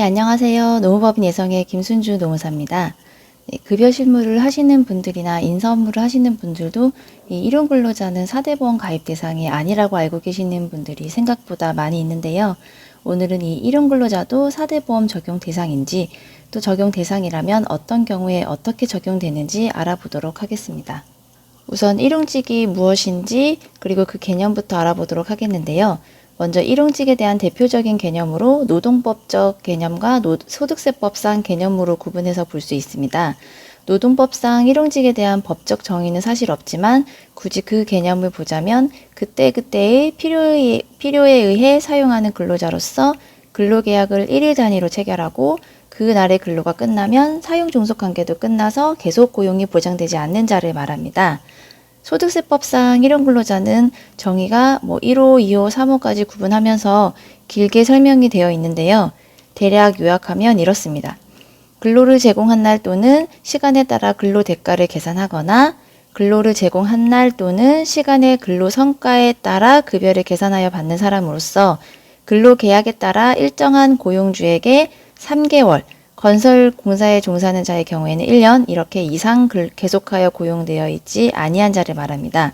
안녕하세요. 노무법인 예성의 김순주 노무사입니다. 급여 실무를 하시는 분들이나 인사 업무를 하시는 분들도 이 일용근로자는 4대 보험 가입 대상이 아니라고 알고 계시는 분들이 생각보다 많이 있는데요. 오늘은 이 일용근로자도 4대 보험 적용 대상인지, 또 적용 대상이라면 어떤 경우에 어떻게 적용되는지 알아보도록 하겠습니다. 우선 일용직이 무엇인지, 그리고 그 개념부터 알아보도록 하겠는데요. 먼저 일용직에 대한 대표적인 개념으로 노동법적 개념과 소득세법상 개념으로 구분해서 볼 수 있습니다. 노동법상 일용직에 대한 법적 정의는 사실 없지만 굳이 그 개념을 보자면 그때그때의 필요에 의해 사용하는 근로자로서 근로계약을 1일 단위로 체결하고 그 날의 근로가 끝나면 사용 종속 관계도 끝나서 계속 고용이 보장되지 않는 자를 말합니다. 소득세법상 일용근로자는 정의가 1호, 2호, 3호까지 구분하면서 길게 설명이 되어 있는데요. 대략 요약하면 이렇습니다. 근로를 제공한 날 또는 시간에 따라 근로 대가를 계산하거나 근로를 제공한 날 또는 시간의 근로 성과에 따라 급여를 계산하여 받는 사람으로서 근로계약에 따라 일정한 고용주에게 3개월, 건설공사에 종사하는 자의 경우에는 1년 이렇게 이상 계속하여 고용되어 있지 아니한 자를 말합니다.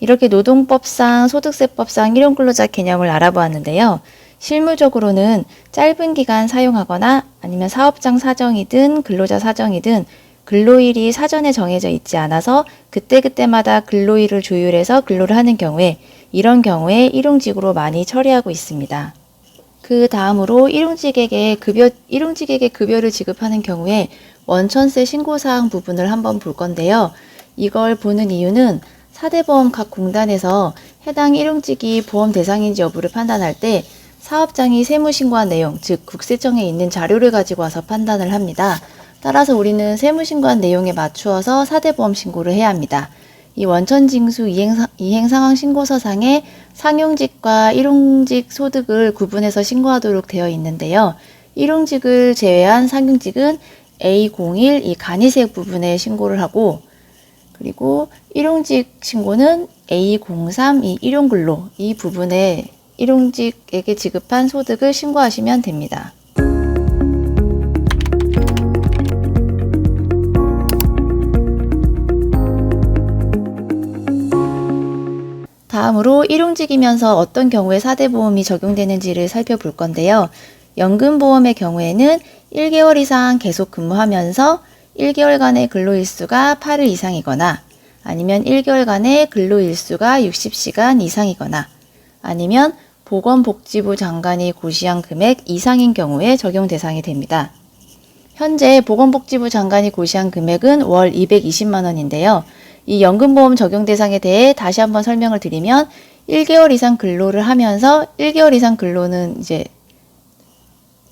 이렇게 노동법상, 소득세법상 일용근로자 개념을 알아보았는데요. 실무적으로는 짧은 기간 사용하거나 아니면 사업장 사정이든 근로자 사정이든 근로일이 사전에 정해져 있지 않아서 그때그때마다 근로일을 조율해서 근로를 하는 경우에 이런 경우에 일용직으로 많이 처리하고 있습니다. 그 다음으로 일용직에게 급여를 지급하는 경우에 원천세 신고사항 부분을 한번 볼 건데요. 이걸 보는 이유는 4대 보험 각 공단에서 해당 일용직이 보험 대상인지 여부를 판단할 때 사업장이 세무신고한 내용, 즉 국세청에 있는 자료를 가지고 와서 판단을 합니다. 따라서 우리는 세무신고한 내용에 맞추어서 4대 보험 신고를 해야 합니다. 이 원천징수 이행상황 신고서상에 상용직과 일용직 소득을 구분해서 신고하도록 되어 있는데요. 일용직을 제외한 상용직은 A01 이 간이색 부분에 신고를 하고, 그리고 일용직 신고는 A03 이 일용근로 이 부분에 일용직에게 지급한 소득을 신고하시면 됩니다. 다음으로 일용직이면서 어떤 경우에 4대 보험이 적용되는지를 살펴볼 건데요. 연금보험의 경우에는 1개월 이상 계속 근무하면서 1개월간의 근로일수가 8일 이상이거나 아니면 1개월간의 근로일수가 60시간 이상이거나 아니면 보건복지부 장관이 고시한 금액 이상인 경우에 적용 대상이 됩니다. 현재 보건복지부 장관이 고시한 금액은 월 220만 원인데요. 이 연금보험 적용 대상에 대해 다시 한번 설명을 드리면 1개월 이상 근로를 하면서 1개월 이상 근로는 이제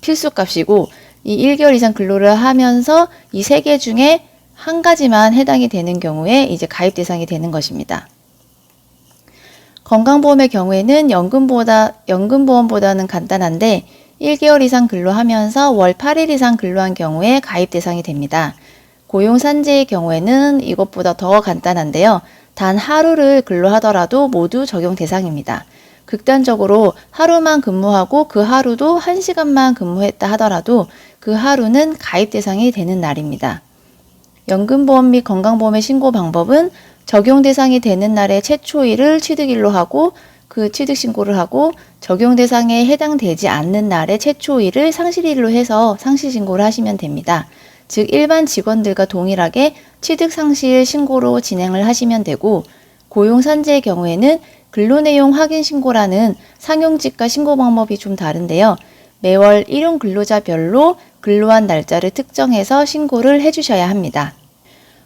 필수값이고 이 1개월 이상 근로를 하면서 이 3개 중에 한 가지만 해당이 되는 경우에 이제 가입 대상이 되는 것입니다. 건강보험의 경우에는 연금보험보다는 간단한데 1개월 이상 근로하면서 월 8일 이상 근로한 경우에 가입 대상이 됩니다. 고용산재의 경우에는 이것보다 더 간단한데요. 단 하루를 근로하더라도 모두 적용 대상입니다. 극단적으로 하루만 근무하고 그 하루도 1시간만 근무했다 하더라도 그 하루는 가입 대상이 되는 날입니다. 연금보험 및 건강보험의 신고 방법은 적용 대상이 되는 날의 최초일을 취득일로 하고 그 취득 신고를 하고 적용 대상에 해당되지 않는 날의 최초일을 상실일로 해서 상실 신고를 하시면 됩니다. 즉 일반 직원들과 동일하게 취득 상실 신고로 진행을 하시면 되고 고용산재의 경우에는 근로내용 확인 신고라는 상용직과 신고 방법이 좀 다른데요. 매월 일용근로자별로 근로한 날짜를 특정해서 신고를 해주셔야 합니다.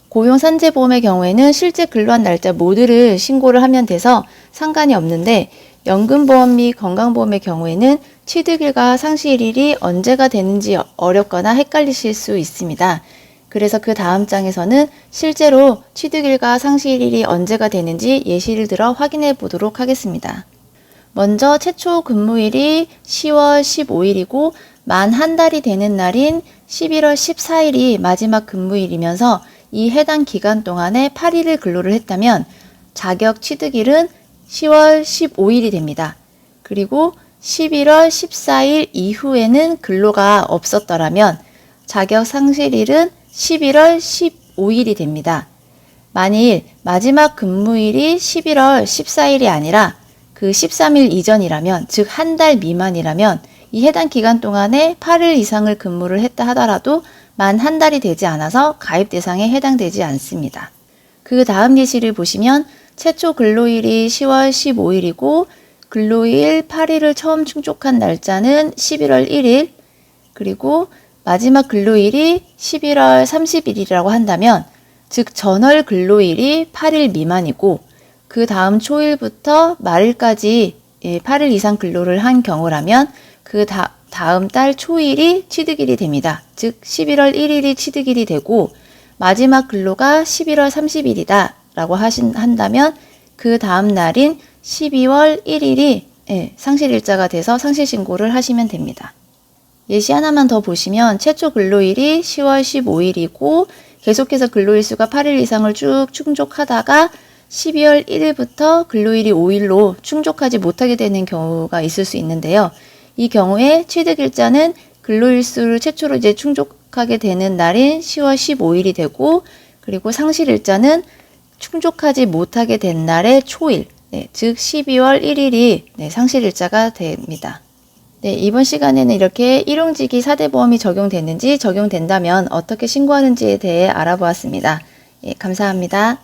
고용산재보험의 경우에는 실제 근로한 날짜 모두를 신고를 하면 돼서 상관이 없는데 연금보험 및 건강보험의 경우에는 취득일과 상실일이 언제가 되는지 어렵거나 헷갈리실 수 있습니다. 그래서 그 다음 장에서는 실제로 취득일과 상실일이 언제가 되는지 예시를 들어 확인해 보도록 하겠습니다. 먼저 최초 근무일이 10월 15일이고 만 한 달이 되는 날인 11월 14일이 마지막 근무일이면서 이 해당 기간 동안에 8일을 근로를 했다면 자격 취득일은 10월 15일이 됩니다. 그리고 11월 14일 이후에는 근로가 없었더라면 자격 상실일은 11월 15일이 됩니다. 만일 마지막 근무일이 11월 14일이 아니라 그 13일 이전이라면, 즉 한 달 미만이라면 이 해당 기간 동안에 8일 이상을 근무를 했다 하더라도 만 한 달이 되지 않아서 가입 대상에 해당되지 않습니다. 그 다음 예시를 보시면 최초 근로일이 10월 15일이고 근로일 8일을 처음 충족한 날짜는 11월 1일, 그리고 마지막 근로일이 11월 30일이라고 한다면, 즉 전월 근로일이 8일 미만이고 그 다음 초일부터 말일까지 8일 이상 근로를 한 경우라면 그 다음 달 초일이 취득일이 됩니다. 즉 11월 1일이 취득일이 되고 마지막 근로가 11월 30일이다 라고 한다면 그 다음 날인 12월 1일이 상실일자가 돼서 상실신고를 하시면 됩니다. 예시 하나만 더 보시면 최초 근로일이 10월 15일이고 계속해서 근로일수가 8일 이상을 쭉 충족하다가 12월 1일부터 근로일이 5일로 충족하지 못하게 되는 경우가 있을 수 있는데요. 이 경우에 취득일자는 근로일수를 최초로 이제 충족하게 되는 날인 10월 15일이 되고, 그리고 상실일자는 충족하지 못하게 된 날의 초일, 즉 12월 1일이 상실일자가 됩니다. 이번 시간에는 이렇게 일용직이 4대 보험이 적용됐는지, 적용된다면 어떻게 신고하는지에 대해 알아보았습니다. 감사합니다.